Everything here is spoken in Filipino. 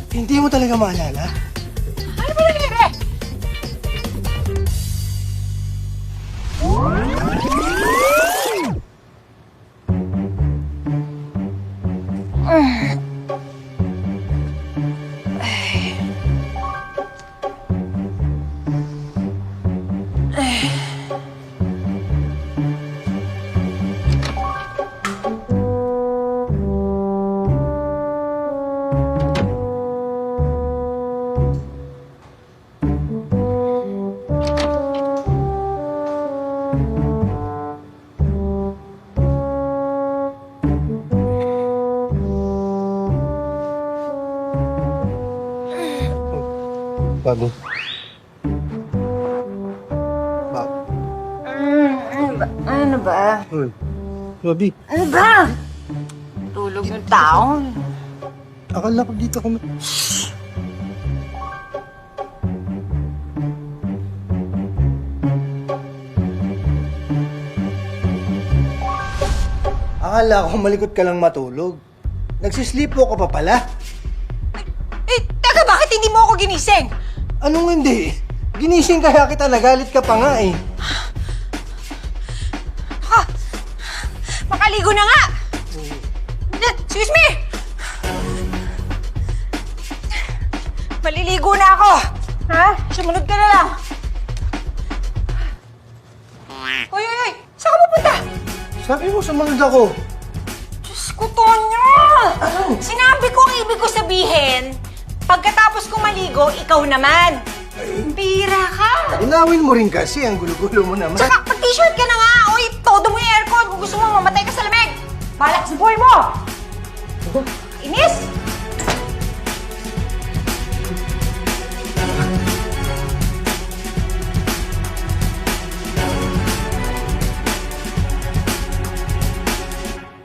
Hindi mo talaga maalala? Ano ba nangyari? Bago. Bago. Ano ba? Uy, Bobby, Ano ba? Tulog yung tao. akala ko dito kami. Akala ko malikot ka lang matulog. Nagsislipo ka pa pala. Teka, bakit hindi mo ako ginising? Anong hindi? Ginising kaya kita, nagalit ka pa nga eh. Ha? Makaligo na nga! Excuse me! Maliligo na ako! Ha? Sumunod ka na lang. Uy! Saan ka pupunta? Sabi mo sumunod ako. Diyos ko, Tonyo! Sinabi ko ang ibig ko sabihin, pagkatapos kong maligo, ikaw naman. Pira ka! Inawin mo rin kasi, ang gulo-gulo mo naman. Tsaka, mag-t-shirt ka na nga! Uy, todo mo yung aircon! Kung gusto mo, mamatay ka sa lamig! Balak sa buhay mo!